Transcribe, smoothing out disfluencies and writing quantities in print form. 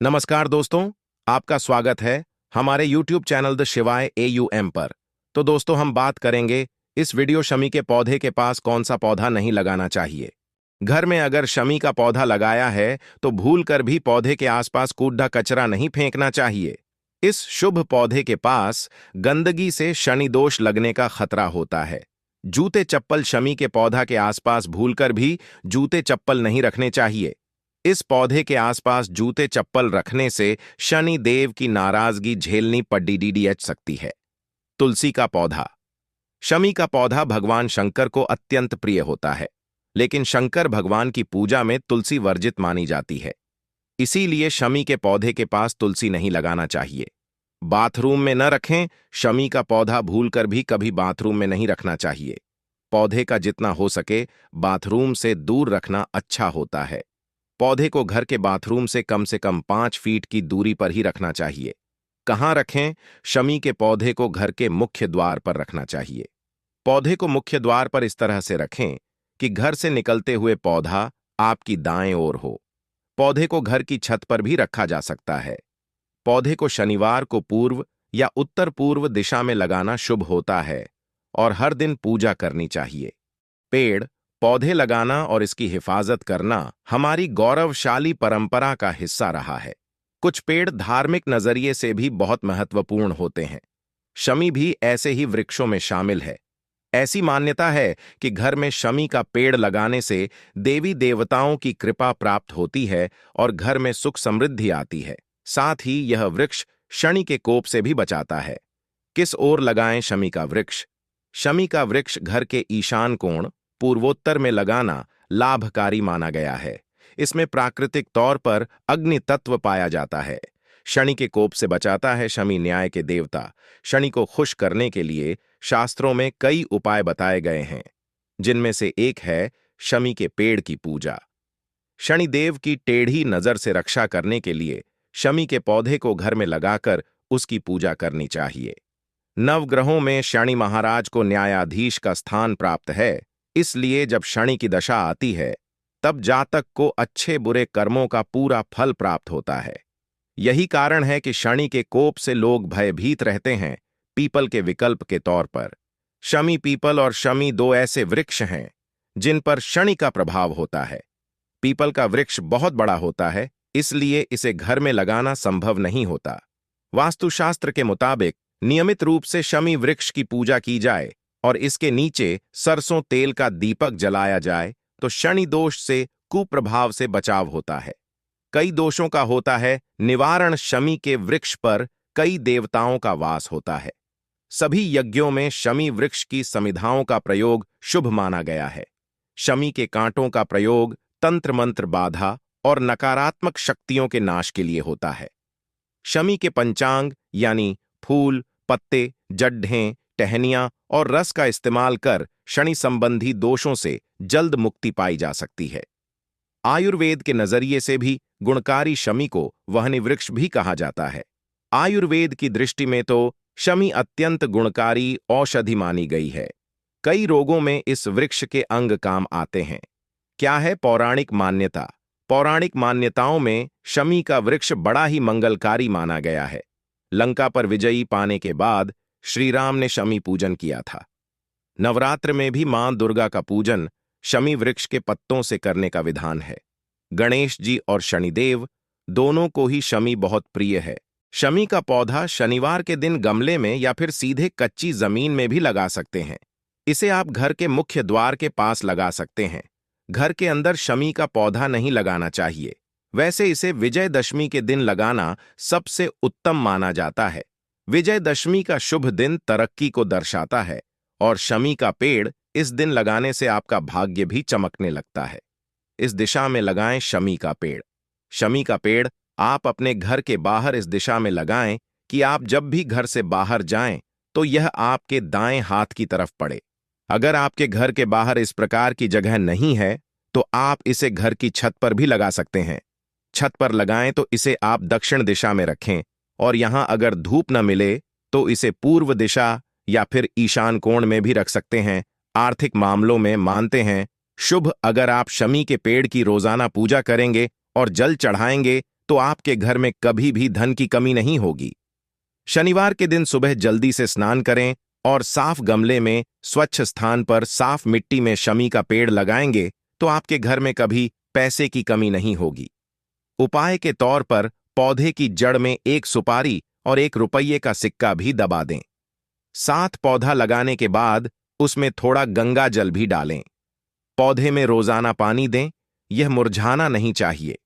नमस्कार दोस्तों, आपका स्वागत है हमारे YouTube चैनल द शिवाय AUM पर। तो दोस्तों, हम बात करेंगे इस वीडियो शमी के पौधे के पास कौन सा पौधा नहीं लगाना चाहिए। घर में अगर शमी का पौधा लगाया है तो भूल कर भी पौधे के आसपास कूड़ा कचरा नहीं फेंकना चाहिए। इस शुभ पौधे के पास गंदगी से शनि दोष लगने का खतरा होता है। जूते चप्पल शमी के पौधा के आसपास भूलकर भी जूते चप्पल नहीं रखने चाहिए। इस पौधे के आसपास जूते चप्पल रखने से शनि देव की नाराजगी झेलनी पड़ सकती है। तुलसी का पौधा। शमी का पौधा भगवान शंकर को अत्यंत प्रिय होता है, लेकिन शंकर भगवान की पूजा में तुलसी वर्जित मानी जाती है। इसीलिए शमी के पौधे के पास तुलसी नहीं लगाना चाहिए। बाथरूम में न रखें। शमी का पौधा भूलकर भी कभी बाथरूम में नहीं रखना चाहिए। पौधे का जितना हो सके बाथरूम से दूर रखना अच्छा होता है। पौधे को घर के बाथरूम से कम 5 फीट की दूरी पर ही रखना चाहिए। कहाँ रखें? शमी के पौधे को घर के मुख्य द्वार पर रखना चाहिए। पौधे को मुख्य द्वार पर इस तरह से रखें कि घर से निकलते हुए पौधा आपकी दाएं ओर हो। पौधे को घर की छत पर भी रखा जा सकता है। पौधे को शनिवार को पूर्व या उत्तर पूर्व दिशा में लगाना शुभ होता है और हर दिन पूजा करनी चाहिए। पेड़ पौधे लगाना और इसकी हिफाजत करना हमारी गौरवशाली परंपरा का हिस्सा रहा है। कुछ पेड़ धार्मिक नजरिए से भी बहुत महत्वपूर्ण होते हैं। शमी भी ऐसे ही वृक्षों में शामिल है। ऐसी मान्यता है कि घर में शमी का पेड़ लगाने से देवी देवताओं की कृपा प्राप्त होती है और घर में सुख समृद्धि आती है। साथ ही यह वृक्ष शनि के कोप से भी बचाता है। किस ओर लगाएं शमी का वृक्ष? शमी का वृक्ष घर के ईशान कोण पूर्वोत्तर में लगाना लाभकारी माना गया है। इसमें प्राकृतिक तौर पर अग्नि तत्व पाया जाता है। शनि के कोप से बचाता है। शमी न्याय के देवता। शनि को खुश करने के लिए शास्त्रों में कई उपाय बताए गए हैं, जिनमें से एक है शमी के पेड़ की पूजा। शनिदेव की टेढ़ी नजर से रक्षा करने के लिए शमी के पौधे को घर में लगाकर उसकी पूजा करनी चाहिए। नवग्रहों में शनि महाराज को न्यायाधीश का स्थान प्राप्त है, इसलिए जब शनि की दशा आती है तब जातक को अच्छे बुरे कर्मों का पूरा फल प्राप्त होता है। यही कारण है कि शनि के कोप से लोग भयभीत रहते हैं। पीपल के विकल्प के तौर पर शमी पीपल और शमी दो ऐसे वृक्ष हैं जिन पर शनि का प्रभाव होता है। पीपल का वृक्ष बहुत बड़ा होता है, इसलिए इसे घर में लगाना संभव नहीं होता। वास्तुशास्त्र के मुताबिक नियमित रूप से शमी वृक्ष की पूजा की जाए और इसके नीचे सरसों तेल का दीपक जलाया जाए तो शनि दोष से कुप्रभाव से बचाव होता है। कई दोषों का होता है निवारण। शमी के वृक्ष पर कई देवताओं का वास होता है। सभी यज्ञों में शमी वृक्ष की समिधाओं का प्रयोग शुभ माना गया है। शमी के कांटों का प्रयोग तंत्र मंत्र बाधा और नकारात्मक शक्तियों के नाश के लिए होता है। शमी के पंचांग यानी फूल, पत्ते, जड्ढें, टहनियां और रस का इस्तेमाल कर शनि संबंधी दोषों से जल्द मुक्ति पाई जा सकती है। आयुर्वेद के नजरिए से भी गुणकारी शमी को वहनी वृक्ष भी कहा जाता है। आयुर्वेद की दृष्टि में तो शमी अत्यंत गुणकारी औषधि मानी गई है। कई रोगों में इस वृक्ष के अंग काम आते हैं। क्या है पौराणिक मान्यता? पौराणिक मान्यताओं में शमी का वृक्ष बड़ा ही मंगलकारी माना गया है। लंका पर विजयी पाने के बाद श्री राम ने शमी पूजन किया था। नवरात्र में भी मां दुर्गा का पूजन शमी वृक्ष के पत्तों से करने का विधान है। गणेश जी और शनिदेव दोनों को ही शमी बहुत प्रिय है। शमी का पौधा शनिवार के दिन गमले में या फिर सीधे कच्ची जमीन में भी लगा सकते हैं। इसे आप घर के मुख्य द्वार के पास लगा सकते हैं। घर के अंदर शमी का पौधा नहीं लगाना चाहिए। वैसे इसे विजयदशमी के दिन लगाना सबसे उत्तम माना जाता है। विजयदशमी का शुभ दिन तरक्की को दर्शाता है और शमी का पेड़ इस दिन लगाने से आपका भाग्य भी चमकने लगता है। इस दिशा में लगाएं शमी का पेड़। शमी का पेड़ आप अपने घर के बाहर इस दिशा में लगाएं कि आप जब भी घर से बाहर जाएं तो यह आपके दाएं हाथ की तरफ पड़े। अगर आपके घर के बाहर इस प्रकार की जगह नहीं है तो आप इसे घर की छत पर भी लगा सकते हैं। छत पर लगाएं तो इसे आप दक्षिण दिशा में रखें और यहां अगर धूप न मिले तो इसे पूर्व दिशा या फिर ईशान कोण में भी रख सकते हैं। आर्थिक मामलों में मानते हैं शुभ अगर आप शमी के पेड़ की रोजाना पूजा करेंगे और जल चढ़ाएंगे तो आपके घर में कभी भी धन की कमी नहीं होगी। शनिवार के दिन सुबह जल्दी से स्नान करें और साफ गमले में स्वच्छ स्थान पर साफ मिट्टी में शमी का पेड़ लगाएंगे तो आपके घर में कभी पैसे की कमी नहीं होगी। उपाय के तौर पर पौधे की जड़ में एक सुपारी और 1 रुपये का सिक्का भी दबा दें। साथ पौधा लगाने के बाद उसमें थोड़ा गंगा जल भी डालें। पौधे में रोजाना पानी दें, यह मुरझाना नहीं चाहिए।